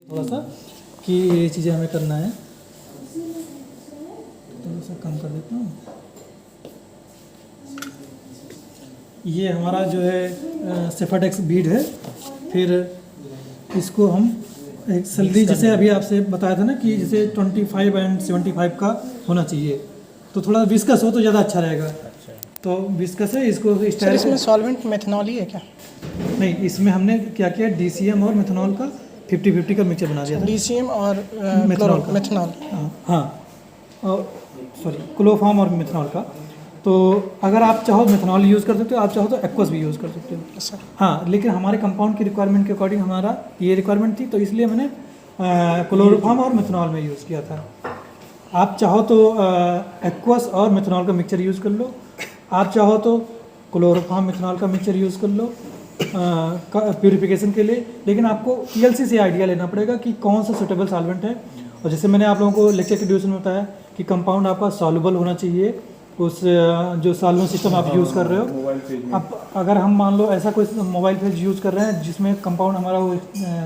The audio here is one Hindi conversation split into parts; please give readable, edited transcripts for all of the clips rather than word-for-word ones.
थोड़ा सा कि ये चीज़ें हमें करना है, थोड़ा सा कम कर देता हूँ। ये हमारा जो है सेफाटेक्स बीड है। फिर इसको हम एक सैलरी जैसे अभी आपसे बताया था ना कि जैसे 25 एंड 75 का होना चाहिए, तो थोड़ा विस्कस हो तो ज़्यादा अच्छा रहेगा। तो विस्कस है, इसको सर स्टाइल इसमें सॉल्वेंट मेथनॉल ही है क्या? नहीं, इसमें हमने क्या किया, डीसीएम और मेथनॉल का 50-50 का मिक्सचर बना दिया था। डीसीएम और मेथनॉल का। मेथनॉल। हाँ, और सॉरी क्लोरोफॉर्म और मेथनॉल का। तो अगर आप चाहो मेथनॉल यूज़ कर सकते हो, आप चाहो तो एक्वस भी यूज़ कर सकते हो। सर हाँ, लेकिन हमारे कंपाउंड की रिक्वायरमेंट के अकॉर्डिंग हमारा ये रिक्वायरमेंट थी, तो इसलिए मैंने क्लोरोफॉर्म और मेथनॉल में यूज़ किया था। आप चाहो तो एक्वस और मेथनॉल का मिक्सचर यूज़ कर लो, आप चाहो तो क्लोरोफॉर्म मेथनॉल का मिक्सचर यूज़ कर लो प्यूरिफिकेशन के लिए। लेकिन आपको पीएलसी से आइडिया लेना पड़ेगा कि कौन सा सुटेबल सॉल्वेंट है। और जैसे मैंने आप लोगों को लेक्चर के ड्यूरेशन में बताया कि कंपाउंड आपका सॉल्युबल होना चाहिए उस जो सॉल्वेंट सिस्टम आप यूज़ कर रहे हो। अब अगर हम मान लो ऐसा कोई मोबाइल फेज यूज़ कर रहे हैं जिसमें कंपाउंड हमारा वो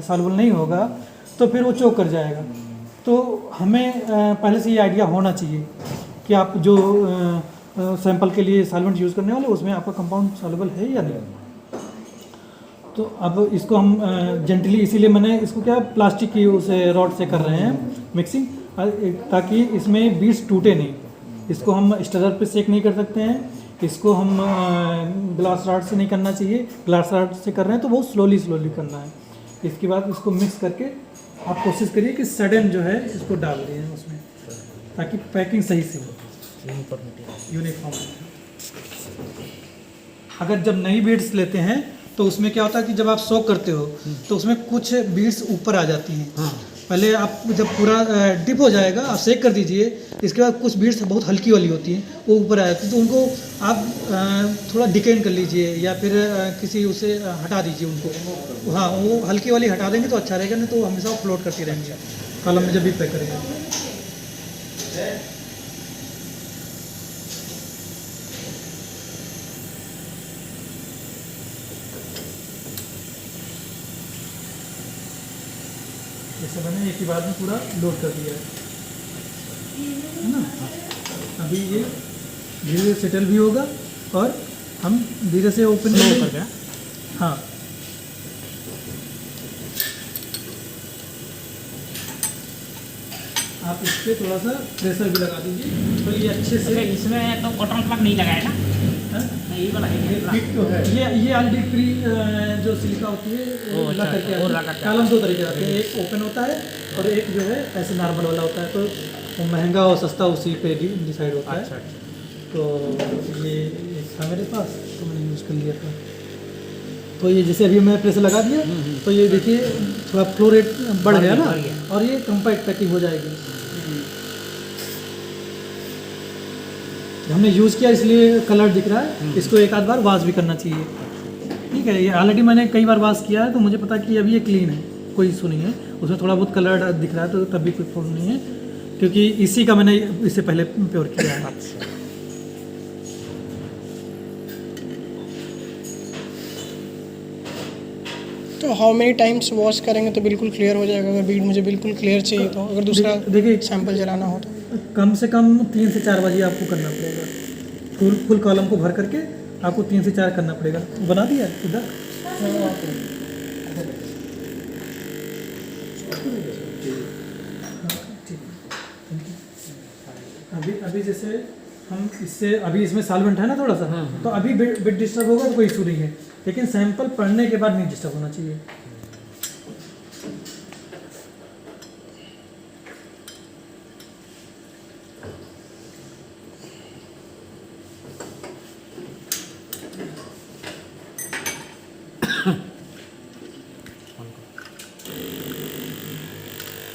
सॉल्युबल नहीं होगा, तो फिर वो चोक कर जाएगा। तो हमें पहले से ये आइडिया होना चाहिए कि आप जो सैंपल के लिए सॉल्वेंट यूज़ करने वाले उसमें आपका कंपाउंड सॉल्युबल है या नहीं। तो अब इसको हम जेंटली, इसीलिए मैंने इसको क्या प्लास्टिक की उस रॉड से कर रहे हैं मिक्सिंग, ताकि इसमें बीड्स टूटे नहीं। इसको हम स्टरर पे सेक नहीं कर सकते हैं, इसको हम ग्लास रॉड से नहीं करना चाहिए। ग्लास रॉड से कर रहे हैं तो बहुत स्लोली करना है। इसके बाद इसको मिक्स करके आप कोशिश करिए कि सडन जो है इसको डाल दिए उसमें, ताकि पैकिंग सही से हो, यूनिफॉर्म। अगर जब नई बीड्स लेते हैं तो उसमें क्या होता है कि जब आप सोक करते हो तो उसमें कुछ बीड्स ऊपर आ जाती हैं। पहले आप जब पूरा डिप हो जाएगा आप सेक कर दीजिए, इसके बाद कुछ बीड्स बहुत हल्की वाली होती हैं वो ऊपर आ जाती है, तो उनको आप थोड़ा डिकेन कर लीजिए या फिर किसी उसे हटा दीजिए उनको। हाँ, वो हल्की वाली हटा देंगे तो अच्छा रहेगा, नहीं तो हमेशा फ्लोट करती रहेंगे कॉलम में जब भी पैक करेंगे। जैसे मैंने एक ही बार में पूरा लोड कर दिया है ना। अभी ये धीरे धीरे सेटल भी होगा और हम धीरे से ओपन कर। हाँ, आप इस पर थोड़ा सा प्रेशर भी लगा दीजिए तो ये अच्छे से। इसमें तो कॉटन प्लग नहीं लगाया ना? यही वाला है फिट तो है। ये ऑलरेडी प्री जो सिलिका होती है वो लगा करके कॉलम दो तरीके आते हैं, एक ओपन होता है और एक जो है ऐसे नॉर्मल वाला होता है। तो वो महंगा और सस्ता उसी पे डिसाइड होता है। तो ये था मेरे पास तो मैंने यूज़ कर लिया था। तो ये जैसे अभी मैं प्रेशर लगा दिया तो ये देखिए थोड़ा फ्लो रेट बढ़ गया ना, और ये कम्पैक्ट पैकिंग हो जाएगी। हमने यूज़ किया इसलिए कलर दिख रहा है, इसको एक आध बार वॉश भी करना चाहिए। ठीक है, ये ऑलरेडी मैंने कई बार वॉश किया है तो मुझे पता कि अभी ये क्लीन है, कोई इशू नहीं है। उसमें थोड़ा बहुत कलर दिख रहा है तो तब भी कोई प्रॉब्लम नहीं है, क्योंकि इसी का मैंने इससे पहले प्योर किया है। तो हाउ मेनी टाइम्स वॉश करेंगे तो बिल्कुल क्लियर हो जाएगा? अगर बीड मुझे बिल्कुल क्लियर चाहिए तो, अगर दूसरा देखिए सैंपल जलाना हो तो कम से कम 3 से 4 बजे आपको करना पड़ेगा। फुल कॉलम को भर करके आपको 3 से 4 करना पड़ेगा। बना दिया इधर। अभी जैसे हम इससे अभी इसमें सॉल्वेंट है ना थोड़ा सा, तो अभी बिट डिस्टर्ब होगा तो कोई इशू नहीं है, लेकिन सैंपल पढ़ने के बाद नहीं डिस्टर्ब होना चाहिए।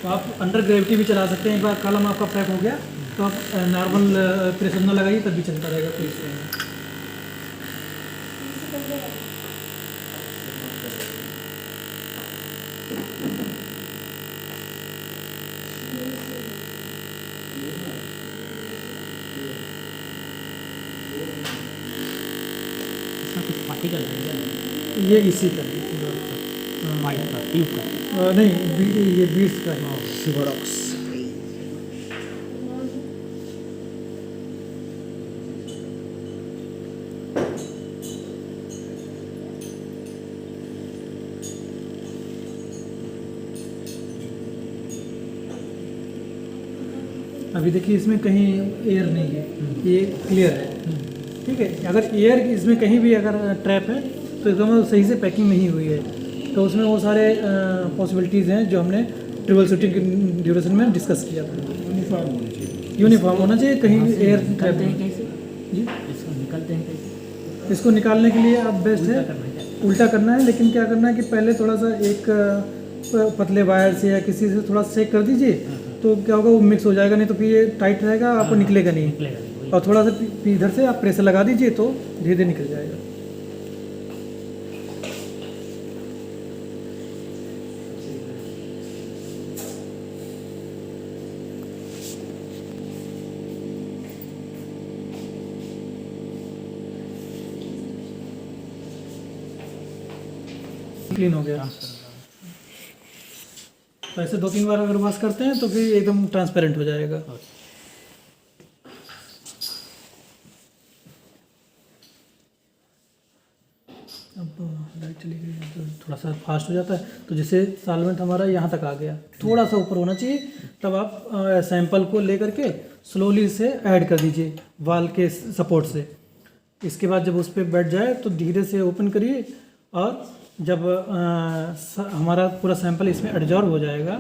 तो आप अंडर ग्रेविटी भी चला सकते हैं। एक बार कॉलम आपका पैक हो गया तो आप नॉर्मल प्रेशर ना लगाइए तब भी चलता रहेगा, कोई इशू नहीं। पार्टिकल है ये इसी का पूरा वाइट का। ट्यूब का नहीं ये बीट्स का है। शिवरॉक्स। अभी देखिए इसमें कहीं एयर नहीं है, ये क्लियर है। ठीक है, अगर एयर इसमें कहीं भी अगर ट्रैप है तो एकदम सही से पैकिंग नहीं हुई है, तो उसमें वो सारे पॉसिबिलिटीज़ हैं जो हमने ट्रिबल शूटिंग के ड्यूरेशन में डिस्कस किया था। यूनिफॉर्म होना चाहिए, कहीं एयर ट्रैप निकलते हैं नहीं। कैसे? जी, इसको निकलते हैं कैसे? इसको निकालने के लिए अब बेस्ट है करना है क्या? उल्टा करना है, लेकिन क्या करना है कि पहले थोड़ा सा एक पतले वायर से या किसी से थोड़ा सेक कर दीजिए, तो क्या होगा वो मिक्स हो जाएगा, नहीं तो फिर ये टाइट रहेगा, आपको निकलेगा नहीं। निकलेगा नहीं, वही। और थोड़ा सा इधर से आप प्रेशर लगा दीजिए तो धीरे धीरे निकल जाएगा। क्लीन हो गया। तो ऐसे 2-3 बार अगर वॉश करते हैं तो फिर एकदम ट्रांसपेरेंट हो जाएगा। अब लाइट चली गई तो थोड़ा सा फास्ट हो जाता है, तो जैसे सॉल्वेंट हमारा यहाँ तक आ गया, थोड़ा सा ऊपर होना चाहिए, तब आप सैंपल को ले करके स्लोली से ऐड कर दीजिए वाल के सपोर्ट से। इसके बाद जब उस पर बैठ जाए तो धीरे से ओपन करिए, और जब हमारा पूरा सैंपल इसमें एडजॉर्ब हो जाएगा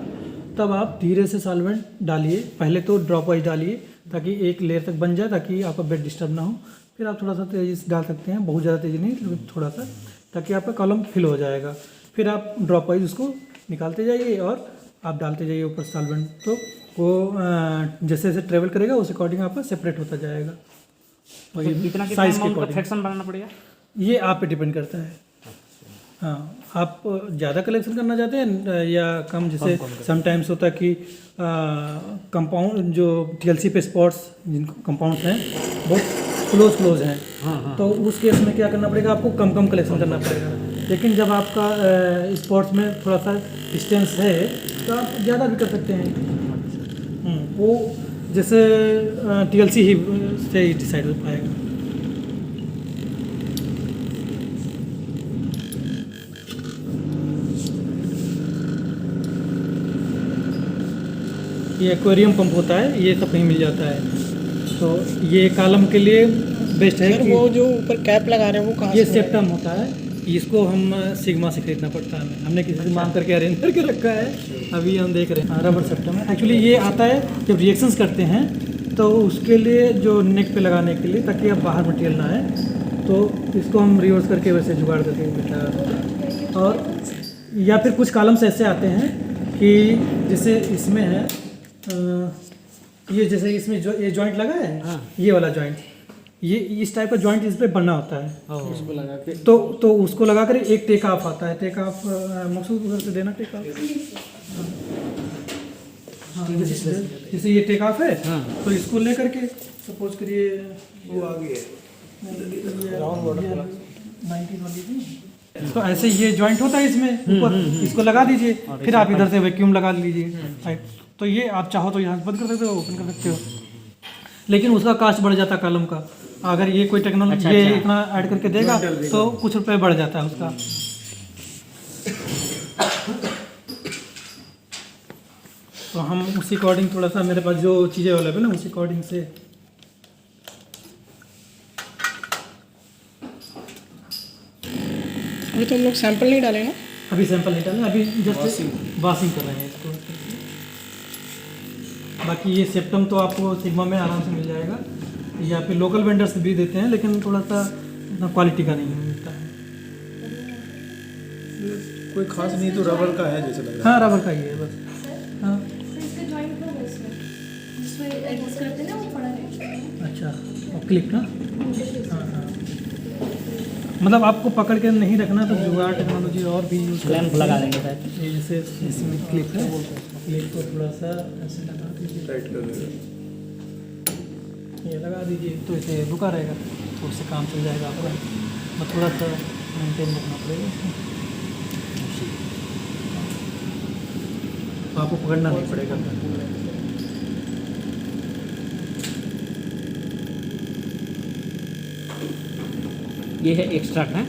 तब आप धीरे से सॉल्वेंट डालिए। पहले तो ड्रॉप वाइज डालिए ताकि एक लेयर तक बन जाए, ताकि आपका बेड डिस्टर्ब ना हो। फिर आप थोड़ा सा तेज़ी से डाल सकते हैं, बहुत ज़्यादा तेज़ी नहीं, लेकिन थोड़ा सा, ताकि आपका कॉलम फिल हो जाएगा। फिर आप ड्रॉप वाइज उसको निकालते जाइए और आप डालते जाइए ऊपर सॉल्वेंट, तो वो जैसे जैसे ट्रेवल करेगा उस अकॉर्डिंग आपका सेपरेट होता जाएगा। और तो ये कितना साइज के अमाउंट का अकॉर्डिंग फ्रैक्शन बनाना पड़ेगा? ये आप पे डिपेंड करता है। हाँ, आप ज़्यादा कलेक्शन करना चाहते हैं या कम, जैसे समटाइम्स होता है कि कंपाउंड जो TLC पे स्पॉट्स जिनको कंपाउंड हैं बहुत क्लोज हैं, तो उस केस में क्या करना पड़ेगा, आपको कम कलेक्शन करना पड़ेगा। लेकिन जब आपका स्पॉट्स में थोड़ा सा डिस्टेंस है तो आप ज़्यादा भी कर सकते हैं। वो जैसे TLC ही से ही डिसाइड हो पाएगा। ये एक्वेरियम पंप होता है, ये सब कहीं मिल जाता है। तो ये कॉलम के लिए बेस्ट है सर कि वो जो ऊपर कैप लगा रहे हैं वो कहाँ ये से सेप्टम होता है, इसको हम सिग्मा से खरीदना पड़ता है हमें। हमने किसी से मांग करके अरेंज करके रखा है, अभी हम देख रहे हैं। रबर सेप्टम है एक्चुअली, ये आता है जब रिएक्शंस करते हैं तो उसके लिए जो नेक पे लगाने के लिए, ताकि अब बाहर मटेरियल ना आए, तो इसको हम रिवर्स करके वैसे जुगाड़ करके बिठा। और या फिर कुछ कॉलम्स ऐसे आते हैं कि जैसे इसमें है ये, जैसे इसमें जो ये जॉइंट लगा है, ये वाला जॉइंट, ये इस टाइप का जॉइंट इस पे बनना होता है, उसको लगा के तो उसको लगा कर एक टेक ऑफ आता है। टेक ऑफ मकसूद उधर से देना टेक ऑफ। हाँ, जैसे ये टेक ऑफ है, तो इसको ले करके सपोज करिए वो आ गया राउंड बॉर्डर 90 वाली थी, तो ऐसे ये जॉइंट होता है इसमें ऊपर, इसको लगा दीजिए, फिर आप इधर से वैक्यूम लगा लीजिए। तो ये आप चाहो तो यहाँ बंद कर सकते हो, ओपन कर सकते हो, लेकिन उसका कास्ट बढ़ जाता है कॉलम का। अगर ये कोई टेक्नोलॉजी ये इतना ऐड करके देगा तो कुछ रुपए बढ़ जाता है उसका। तो हम उसी अकॉर्डिंग थोड़ा सा, मेरे पास जो चीज़ें अवेलेबल है उसी अकॉर्डिंग से अभी तो हम लोग सैंपल नहीं डाले ना। अभी सैंपल नहीं डालें, अभी जस्ट वाशिंग कर रहे हैं इसको। बाकी ये सेप्टम तो आपको सिग्मा में आराम से मिल जाएगा, या फिर लोकल वेंडर्स भी देते हैं, लेकिन थोड़ा सा इतना क्वालिटी का नहीं मिलता है। कोई खास नहीं, तो रबर का है जैसे लग रहा हाँ, रबर का ही है बस। हाँ, इसका जॉइंट ना इसमें जिसमें एडजस्ट करते हैं ना वो पड़ा है। अच्छा, और क्लिप ना, हाँ हाँ, मतलब आपको पकड़ के नहीं रखना तो जुगाड़ टेक्नोलॉजी और भी यूज़ लैंप लगा देंगे सर। ये जैसे इसमें क्लिप है, क्लिप को थोड़ा सा ऐसे लगा दीजिए, टाइट कर देगा। ये लगा दीजिए तो इसे रुका रहेगा, तो उससे काम चल जाएगा आपका। बस थोड़ा सा मेंटेन रखना पड़ेगा इसको। तो आपको पकड़ना नहीं पड़ेगा। ये है एक्स्ट्रैक्ट है,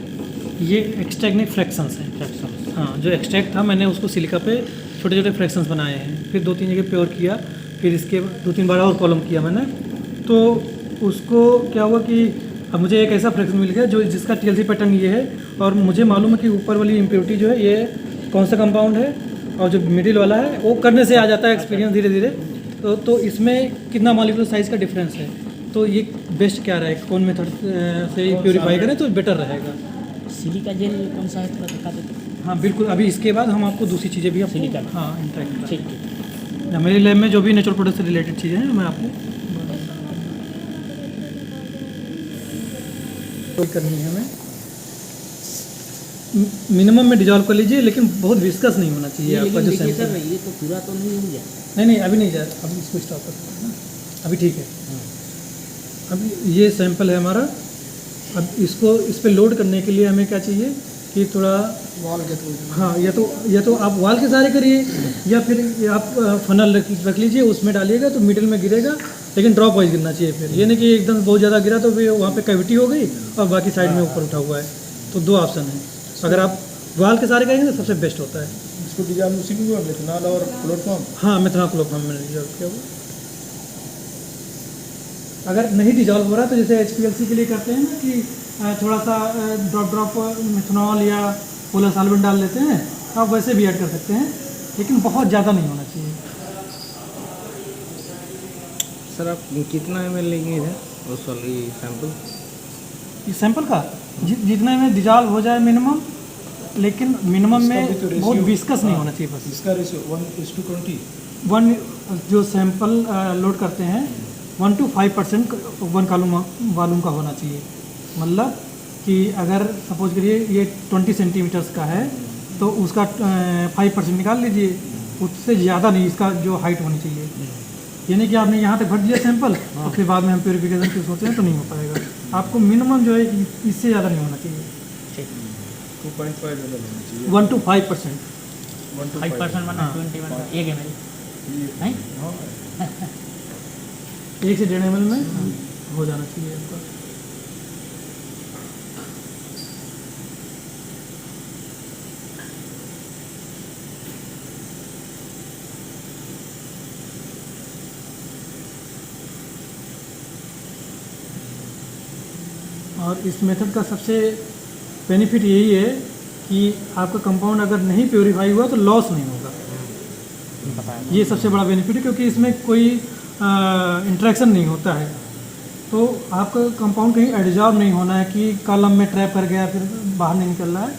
ये एक्सट्रैक्ट नहीं, फ्रैक्शंस हैं। फ्रैक्शन। हाँ, जो एक्सट्रैक्ट था मैंने उसको सिलिका पे छोटे छोटे फ्रैक्शंस बनाए हैं, फिर 2-3 जगह प्योर किया, फिर इसके 2-3 बार और कॉलम किया मैंने। तो उसको क्या हुआ कि अब मुझे एक ऐसा फ्रैक्शन मिल गया जो जिसका TLC पैटर्न ये है, और मुझे मालूम है कि ऊपर वाली इम्प्योरिटी जो है ये कौन सा कंपाउंड है, और जो मिडिल वाला है वो करने से आ जाता है एक्सपीरियंस धीरे धीरे। तो इसमें कितना मॉलिक्यूलर साइज़ का डिफरेंस है, तो ये बेस्ट क्या रहेगा, कौन मेथड से प्योरीफाई करें तो बेटर रहेगा। सिलिका जेल कौन सा है थोड़ा दिखा देते। हाँ बिल्कुल, अभी इसके बाद हम आपको दूसरी चीज़ें भी सिलिका। हाँ इंटरेक्ट ठीक है। मेरे लैब में जो भी नेचुरल प्रोडक्ट से रिलेटेड चीज़ें हैं मैं आपको कोई करनी है हमें। मिनिमम में डिजॉल्व कर लीजिए, लेकिन बहुत विस्कस नहीं होना चाहिए आपका जो सैंपल सर है। ये तो पूरा तो नहीं हो गया। नहीं अभी नहीं जा, अभी इसको स्टॉप कर सकते हैं ना, अभी ठीक है। अभी ये सैंपल है हमारा। अब इसको इस पर लोड करने के लिए हमें क्या चाहिए कि थोड़ा वॉल के थ्रू। हाँ, या तो आप वाल के सहारे करिए, या फिर आप फनल रख लीजिए, उसमें डालिएगा तो मिडिल में गिरेगा, लेकिन ड्रॉप वाइज गिरना चाहिए। फिर ये नहीं कि एकदम बहुत ज़्यादा गिरा तो फिर वहाँ पे कैविटी हो गई और बाकी साइड में ऊपर उठा हुआ है। तो 2 ऑप्शन है, अगर आप वाल के सहारे करेंगे तो सबसे बेस्ट होता है। इसको डिजाइन उसी में हुआ मिथनॉल और क्लोरोफॉर्म। हाँ, मेथनॉल क्लोरोफॉर्म में डिजॉल्व किया हुआ। अगर नहीं डिजॉल्व हो रहा तो जैसे HPLC के लिए करते हैं ना कि थोड़ा सा ड्रॉप मेथनॉल या पोलर सॉल्वेंट डाल देते हैं, तो आप वैसे भी ऐड कर सकते हैं, लेकिन बहुत ज़्यादा नहीं होना चाहिए। सर आप कितना ml लेंगे इधर उस वाली सैंपल? इस सैंपल का जितना में डिजॉल्व हो जाए मिनिमम, लेकिन मिनिमम इसका में भी तो बहुत ratio- विस्कस नहीं हाँ। होना चाहिए। बस इसका रेशियो 1:20। 1 जो सैंपल लोड करते हैं 1 to 5% 1 वॉल्यूम का होना चाहिए। मतलब कि अगर सपोज करिए ये 20 सेंटीमीटर्स का है तो उसका 5% निकाल लीजिए, उससे ज़्यादा नहीं इसका जो हाइट होनी चाहिए। यानी कि आपने यहाँ तक भर दिया सैंपल और फिर बाद में हम प्योरीफिकेशन की सोचते हैं तो नहीं हो पाएगा। आपको मिनिमम जो है इससे ज़्यादा नहीं होना चाहिए। 2.5 ml होना चाहिए। 1 to 5%। 5% बना 21 1 ml नहीं। 1 से 1.5 ml में हो जाना चाहिए आपका। और इस मेथड का सबसे बेनिफिट यही है कि आपका कंपाउंड अगर नहीं प्योरीफाई हुआ तो लॉस नहीं होगा। ये सबसे बड़ा बेनिफिट है, क्योंकि इसमें कोई इंटरेक्शन नहीं होता है। तो आपका कंपाउंड कहीं एडजॉर्ब नहीं होना है कि कॉलम में ट्रैप कर गया फिर बाहर नहीं निकल रहा है।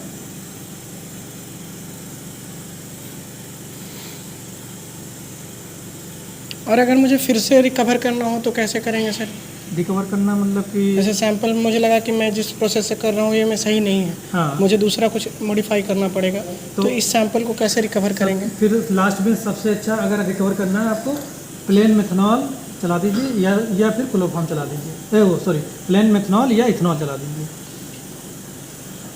और अगर मुझे फिर से रिकवर करना हो तो कैसे करेंगे सर? रिकवर करना मतलब कि जैसे सैंपल मुझे लगा कि मैं जिस प्रोसेस से कर रहा हूँ ये मैं सही नहीं है, हाँ, मुझे दूसरा कुछ मॉडिफाई करना पड़ेगा, तो इस सैंपल को कैसे रिकवर करेंगे? फिर लास्ट में सबसे अच्छा अगर रिकवर करना है आपको प्लेन मेथनॉल चला दीजिए या फिर क्लोरोफॉर्म चला दीजिए। प्लेन मेथनॉल या इथनॉल चला दीजिए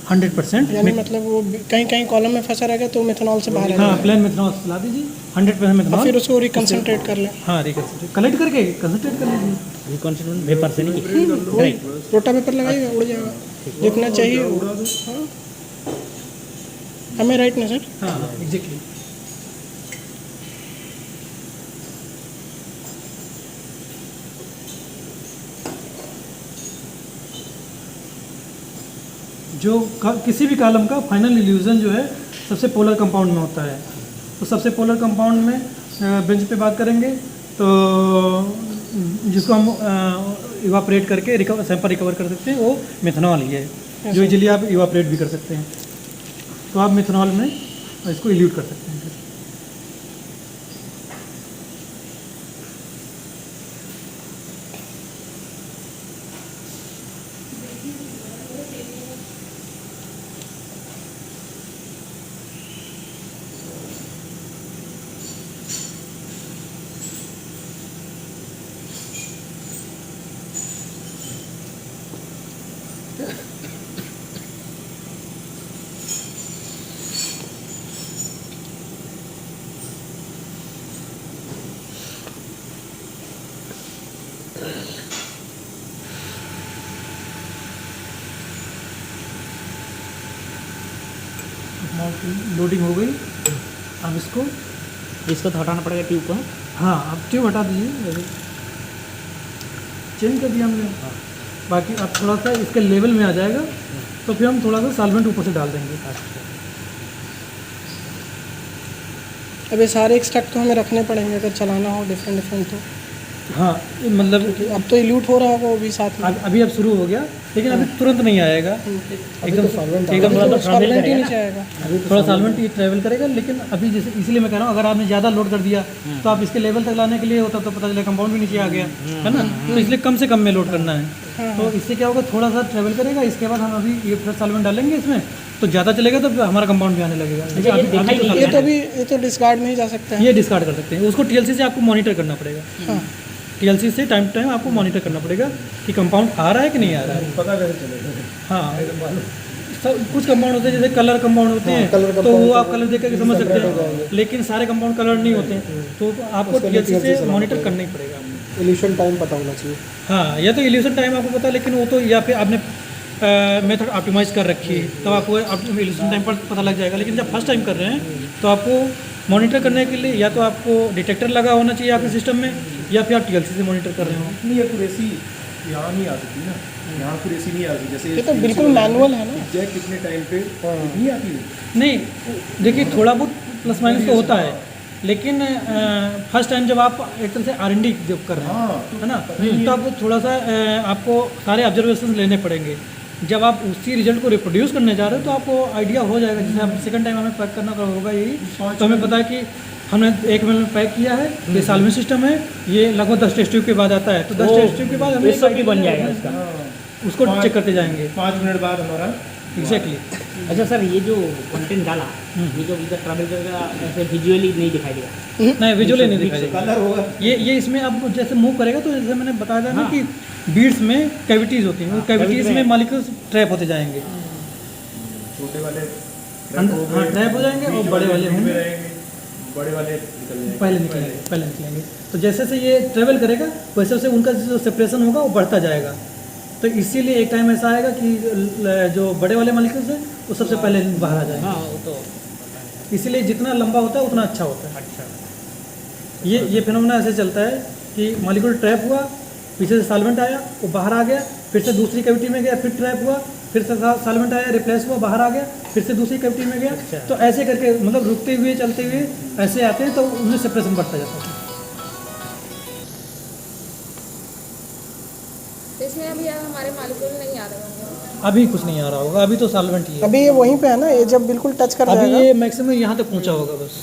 100%। यानी मतलब वो कहीं कहीं कॉलम में फंसा रहेगा तो मेथनॉल से बाहर हाँ, आएगा, प्लेन मेथनॉल चला दीजिए 100% और मेथनॉल। फिर उसको रिकन्सेंट्रेट कर लें। हाँ, रिकन्सेंट्रेट कलेक्ट करके कंसंट्रेट कर लीजिए। रिकॉन्सिडेंट वेपर से नहीं। वही रोटा पेपर लगाएगा, उड़ जाएगा जितना चाहिए। हाँ, हमें राइट ना सर? हाँ एग्जैक्टली। जो किसी भी कॉलम का फाइनल इल्यूजन जो है सबसे पोलर कंपाउंड में होता है। तो सबसे पोलर कंपाउंड में बेंच पे बात करेंगे तो जिसको हम इवापरेट करके सैंपल रिकवर कर सकते हैं वो मेथनॉल ही है, जो इजीली आप इवापरेट भी कर सकते हैं। तो आप मेथनॉल में इसको इल्यूट कर सकते हैं। लोडिंग हो गई। अब इसको तो हटाना पड़ेगा ट्यूब को। हाँ अब ट्यूब हटा दीजिए, चेंज कर दिया हमने। बाकी अब थोड़ा सा इसके लेवल में आ जाएगा तो फिर हम थोड़ा सा सॉल्वेंट ऊपर से डाल देंगे। अब ये सारे एक्सट्रैक्ट तो हमें रखने पड़ेंगे अगर चलाना हो डिफरेंट डिफरेंट तो। हाँ ये मतलब अब तो इल्यूट हो रहा होगा वो भी साथ में। अभी अब शुरू हो गया, लेकिन अभी तुरंत नहीं आएगा एकदम एकदम थोड़ा सॉल्वेंट ही नीचे आएगा। थोड़ा सॉल्वेंट ये ट्रैवल करेगा। लेकिन अभी जैसे इसलिए मैं कह रहा हूँ, अगर आपने ज़्यादा लोड कर दिया तो आप इसके लेवल तक लाने के लिए होता तो पता चले कंपाउंड भी नीचे आ गया, है ना। तो इसलिए कम से कम में लोड करना है। तो इससे क्या होगा, थोड़ा सा ट्रैवल करेगा। इसके बाद हम अभी ये फिर सॉल्वेंट डालेंगे इसमें, तो ज़्यादा चलेगा तो हमारा कंपाउंड भी आने लगेगा। लेकिन ये तो डिस्कार्ड में ही जा सकता है। ये डिस्कार्ड कर सकते हैं। उसको टीएलसी से आपको मॉनिटर करना पड़ेगा। टीएलसी से टाइम टू टाइम आपको मॉनिटर करना पड़ेगा कि कंपाउंड आ रहा है कि नहीं आ रहा है। पता कैसे चलेगा? हाँ सब कुछ कंपाउंड होते हैं, जैसे कलर कंपाउंड होते हैं तो वो आप कलर देख कर समझ सकते हैं, लेकिन सारे कंपाउंड कलर नहीं होते हैं, तो आपको टीएलसी से मॉनिटर करना ही पड़ेगा। इल्यूशन टाइम पता होना चाहिए। हाँ या तो इल्यूशन टाइम आपको पता है, लेकिन वो तो या फिर आपने मेथड ऑप्टिमाइज कर रखी है तब आपको इल्यूशन टाइम पर पता लग जाएगा। लेकिन जब फर्स्ट टाइम कर रहे हैं तो आपको मॉनिटर करने के लिए या तो आपको डिटेक्टर लगा होना चाहिए आपके सिस्टम में, या फिर आप टीएलसी से मॉनिटर कर रहे हो। इतनी एक्यूरेसी यहाँ नहीं आ सकती ना, यहाँ एक्यूरेसी नहीं आ सकती। जैसे ये तो बिल्कुल मैनुअल है ना। एग्जैक्ट कितने टाइम पे नहीं आती है। नहीं देखिए, थोड़ा बहुत प्लस माइनस तो होता है, लेकिन फर्स्ट टाइम जब आप एक तरह से R&D जब कर रहे हैं, है ना, तो आपको थोड़ा सा आपको सारे ऑब्जर्वेशन लेने पड़ेंगे। जब आप उसी रिजल्ट को रिप्रोड्यूस करने जा रहे हो तो आपको आइडिया हो जाएगा। जैसे आप सेकंड टाइम हमें पैक करना होगा यही, तो हमें पता है कि हमने 1 ml में पैक किया है, ये सॉल्वेंट सिस्टम है, ये लगभग 10 टेस्ट ट्यूब के बाद आता है, तो 10 टेस्ट ट्यूब के बाद हमें SOP बन जाएगा इसका। उसको चेक करते जाएंगे 5 मिनट बाद हमारा एग्जैक्टली। अच्छा सर, ये जो कंटेंट डाला, ये जो इधर ट्रैवल करेगा ऐसे विजुअली नहीं दिखाई देगा? नहीं विजुअली नहीं दिखाई देगा। कलर होगा ये इसमें अब जैसे मूव करेगा तो जैसे मैंने बताया था ना कि बीड्स में कैविटीज होती हैं, वो कैविटीज में मॉलिक्यूल्स ट्रैप होते जाएंगे। छोटे वाले हाँ ट्रैप हो जाएंगे और बड़े वाले होंगे बड़े वाले निकल जाएंगे, पहले निकलेंगे। तो जैसे जैसे ये ट्रैवल करेगा वैसे वैसे उनका जो सेपरेशन होगा वो बढ़ता जाएगा। तो इसीलिए एक टाइम ऐसा आएगा कि जो बड़े वाले मॉलिक्यूल्स हैं वो सबसे पहले बाहर आ जाएंगे। हाँ वो तो इसीलिए जितना लंबा होता है उतना अच्छा होता है। अच्छा। ये फिनोमेना ऐसे चलता है कि मॉलिक्यूल ट्रैप हुआ, पीछे से सॉल्वेंट आया, वो बाहर आ गया, फिर से दूसरी कैविटी में गया, फिर ट्रैप हुआ, फिर से सॉल्वेंट आया, रिप्लेस हुआ, बाहर आ गया, फिर से दूसरी कैविटी में गया। अच्छा। तो ऐसे करके मतलब रुकते हुए चलते हुए ऐसे आते हैं, तो उनमें सेपरेशन बढ़ता जाता है। इसमें अभी हमारे मॉलिक्यूल नहीं आ रहे होंगे। अभी कुछ नहीं आ रहा होगा, अभी तो सॉल्वेंट ही है। अभी ये वहीं पे है ना, ये जब बिल्कुल टच कर अभी जाएगा ये मैक्सिमम यहाँ तक पहुँचा होगा बस।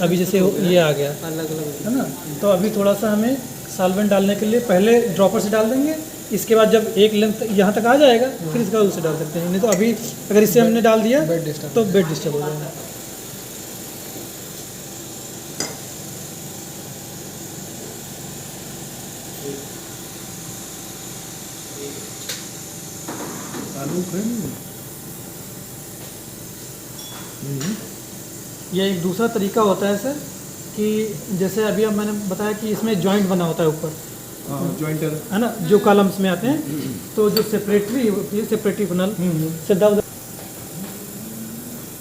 अभी जैसे ये आ गया है ना, तो अभी थोड़ा सा हमें सॉल्वेंट डालने के लिए पहले ड्रॉपर से डाल देंगे। इसके बाद जब एक लेंथ यहाँ तक आ जाएगा फिर इसका उससे डाल सकते हैं। नहीं तो अभी अगर इससे हमने डाल दिया तो बेड डिस्टर्ब हो जाएगा। ये एक दूसरा तरीका होता है सर कि जैसे अभी अब मैंने बताया कि इसमें जॉइंट बना होता है ऊपर, जॉइंटर है ना, जो कॉलम्स में आते हैं। तो जो सेपरेटरी होती है, सेपरेटरी फनल सीधा उधर,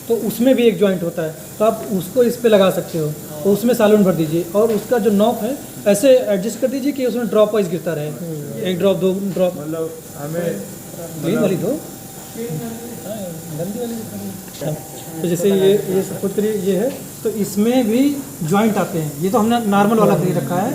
तो उसमें भी एक जॉइंट होता है, तो आप उसको इस पे लगा सकते हो। तो उसमें सॉल्वेंट भर दीजिए और उसका जो नॉब है ऐसे एडजस्ट कर दीजिए कि उसमें ड्रॉप वाइज गिरता रहे। 1 ड्रॉप 2 ड्रॉप, मतलब हमें ग्रीन वाली दो, गंदी वाली। तो जैसे ये सपोज करिए ये है, तो इसमें भी जॉइंट आते हैं। ये तो हमने नॉर्मल वाला दे रखा है,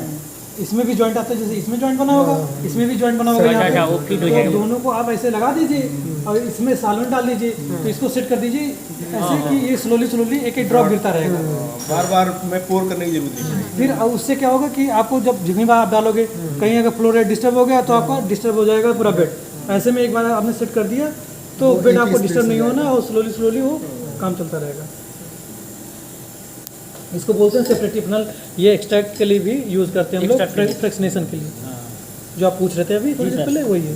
इसमें भी जॉइंट आता है। जैसे इसमें जॉइंट बना होगा, इसमें भी जॉइंट बना होगा। यहाँ पे तो दोनों को आप ऐसे लगा दीजिए और इसमें सॉल्वेंट डाल दीजिए, तो इसको सेट कर दीजिए ऐसे कि ये स्लोली एक ड्रॉप गिरता रहेगा। बार बार में पोर करने की जरूरत नहीं है। फिर उससे क्या होगा कि आपको जब जितनी बार आप डालोगे, कहीं अगर फ्लो रेट डिस्टर्ब हो गया तो आपका डिस्टर्ब हो जाएगा पूरा बेड। ऐसे में एक बार आपने सेट कर दिया तो बेड आपको डिस्टर्ब नहीं होना और स्लोली वो काम चलता रहेगा। इसको बोलते हैं सेपरेटिव फनल। ये एक्सट्रैक्ट के लिए भी यूज़ करते हैं हम लोग, फ्रैक्शनेशन के लिए। जो आप पूछ रहे थे अभी थोड़ी देर पहले, वही है।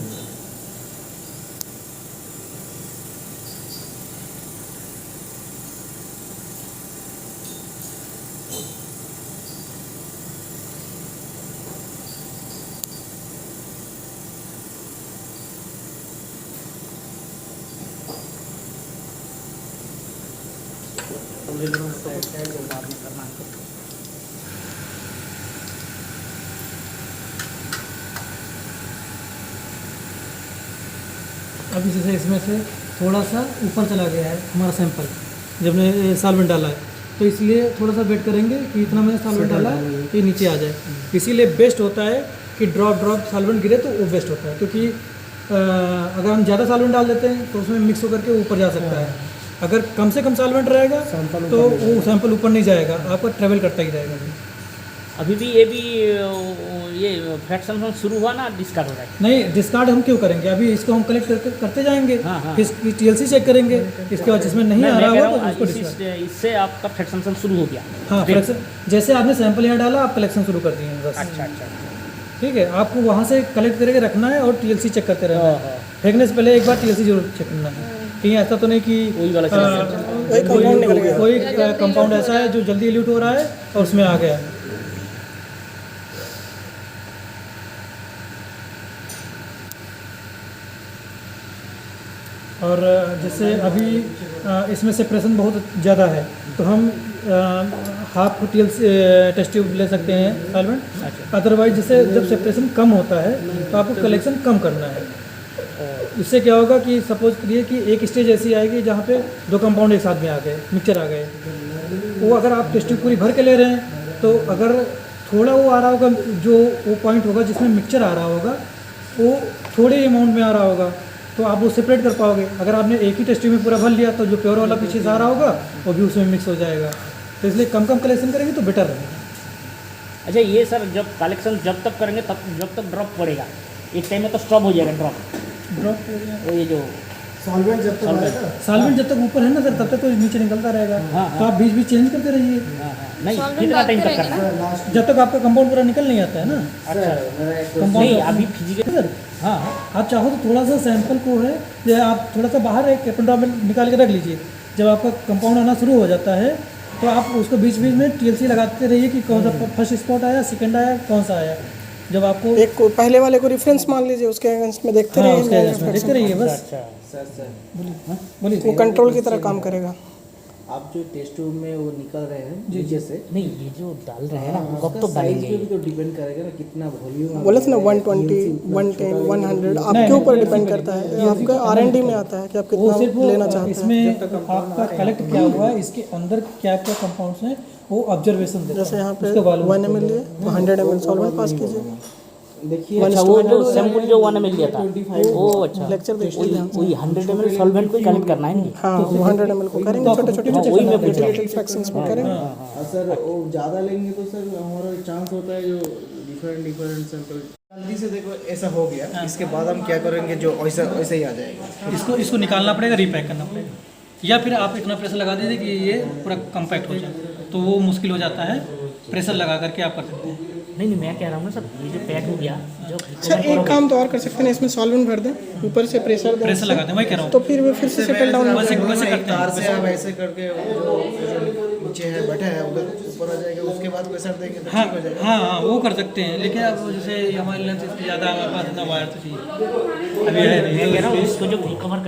अभी जैसे इसमें से थोड़ा सा ऊपर चला गया है हमारा सैंपल जब हमने सॉल्वेंट डाला है, तो इसलिए थोड़ा सा वेट करेंगे कि इतना मैंने सॉल्वेंट डाला है कि नीचे आ जाए। इसीलिए बेस्ट होता है कि ड्रॉप सॉल्वेंट गिरे तो वो बेस्ट होता है, क्योंकि अगर हम ज़्यादा सॉल्वेंट डाल देते हैं तो उसमें मिक्स होकर के ऊपर जा सकता है। अगर कम से कम सॉल्वेंट रहेगा तो वो सैंपल ऊपर नहीं जाएगा, आपका ट्रेवल करता ही रहेगा। अभी भी ये फ्रैक्शन शुरू हुआ ना, डिस्कार्ड हो रहा है। नहीं, डिस्कार्ड हम क्यों करेंगे? अभी इसको हम कलेक्ट करते जाएंगे, हाँ, हाँ। फिर TLC चेक करेंगे, इसके बाद जिसमें नहीं आ रहा होगा तो उसको डिस्कार्ड। इससे आपका फ्रैक्शन शुरू हो गया। हाँ, फ्रैक्शन जैसे आपने सैंपल यहाँ डाला, आप कलेक्शन शुरू कर दिए हैं बस। अच्छा अच्छा। ठीक है, आपको वहाँ से कलेक्ट करके रखना है और TLC चेक करते रहना है। फेंकने से पहले एक बार TLC जरूर चेक करना है। कहीं ऐसा तो नहीं कि वही वाला चला गया। कोई कंपाउंड ऐसा है जो जल्दी एल्यूट हो रहा है और उसमें आ गया। और जैसे अभी इसमें सेपरेशन बहुत ज़्यादा है, तो हम हाफ TLC टेस्ट ट्यूब ले सकते हैं सॉल्वेंट। अदरवाइज जैसे जब सेपरेशन कम होता है तो आपको कलेक्शन कम करना है। इससे क्या होगा कि सपोज करिए कि एक स्टेज ऐसी आएगी जहाँ पे दो कंपाउंड एक साथ में आ गए, मिक्सचर आ गए। वो अगर आप टेस्ट ट्यूब पूरी भर के ले रहे हैं तो अगर थोड़ा वो आ रहा होगा, जो वो पॉइंट होगा जिसमें मिक्सचर आ रहा होगा वो थोड़े अमाउंट में आ रहा होगा, तो आप वो सेपरेट कर पाओगे। अगर आपने एक ही टेस्ट ट्यूब में पूरा भर लिया तो जो प्योर वाला पीछे से आ रहा होगा वो भी उसमें मिक्स हो जाएगा। तो इसलिए कम कलेक्शन करेंगे तो बेटर रहेगा। अच्छा, ये सर जब कलेक्शन जब तक करेंगे तब जब तक ड्रॉप पड़ेगा, एक टाइम में तो स्टॉप हो जाएगा ड्रॉप। ये जो सॉल्वेंट जब तक आएगा, सॉल्वेंट जब तक ऊपर है ना सर, तब तक तो नीचे निकलता रहेगा। तो आप बीच बीच चेंज करते रहिए। नहीं, कितना टाइम तक करना है? जब तक आपका कंपाउंड पूरा निकल नहीं आता है ना। अच्छा, नहीं अभी फिजिकल। सर हाँ, आप चाहो तो थोड़ा सा सैंपल को है या आप थोड़ा सा बाहर एक कैपेंड्रा में निकाल के रख लीजिए। जब आपका कंपाउंड आना शुरू हो जाता है तो आप उसको बीच बीच में TLC लगाते रहिए कि कौन सा फर्स्ट स्पॉट आया, सेकंड आया, कौन सा आया। जब आपको एक को पहले वाले को रेफरेंस मान लीजिए, उसके अगेंस्ट में देखते हाँ, रहिए। उसके against में देखते रहिए बस। अच्छा। बोलिए। वो कंट्रोल की तरह काम करेगा। आप जो टेस्ट ट्यूब में वो निकल रहे हैं नीचे से, नहीं, ये जो डाल रहे हैं ना, कब तो साइज डालेंगे? पे भी तो डिपेंड करेगा ना कितना वॉल्यूम। बोले थे ना 120, 110, 100 आपके ऊपर डिपेंड करता है। आपका R&D में आता है कि आप वो कितना सिर्फ लेना चाहते हैं। इसमें आपका कलेक्ट क्या हुआ है, इसके अंदर क्या क्या कंपाउंड्स हैं वो ऑब्जर्वेशन देता है। जैसे यहाँ पे उसका volume 1 ml लिए 100 ml सॉल्वेंट पास कीजिए। देखिए अच्छा, वो जो सैंपल जो 1 ml लिया था, वो अच्छा लेक्चर देखिए ध्यान से। वही 100 ml सॉल्वेंट को कलेक्ट करना है। हाँ, वो 100 ml को करेंगे, छोटे छोटे वही मैं पूछ रहा हूँ। फ्रैक्शंस में करेंगे। और सर वो ज़्यादा लेंगे तो सर हमारा चांस होता है जो डिफरेंट सैंपल जल्दी से देखो ऐसा हो गया। इसके बाद हम क्या करेंगे, जो वैसा वैसे ही आ जाएगा। इसको निकालना पड़ेगा, रीपैक करना पड़ेगा, या फिर आप इतना प्रेशर लगा दीजिए कि ये पूरा कम्पैक्ट हो जाए। तो वो मुश्किल हो जाता है, प्रेशर लगा करके आप कर सकते हैं। नहीं, मैं कह रहा हूँ ना सर, ये जो पैक हो गया जो सर एक काम तो और कर सकते हैं, इसमें सॉल्वेंट भर दें, ऊपर से प्रेशर दें, प्रेशर लगाते हैं, वही कह रहा हूँ। तो फिर वो फिर से सेटल डाउन हो वैसे जाएगा। वैसे करते तार हैं। से आप ऐसे करके जो नीचे है बैठा है उधर ऊपर आ जाएगा, उसके बाद प्रेशर देंगे तो हाँ ठीक हो जाएगा। हाँ, वो कर सकते हैं, लेकिन अब जैसे हमारे लेंस इससे ज़्यादा हमारे पास इतना वायर तो चाहिए अभी है नहीं। मैं कह रहा हूँ इसको जो रिकवर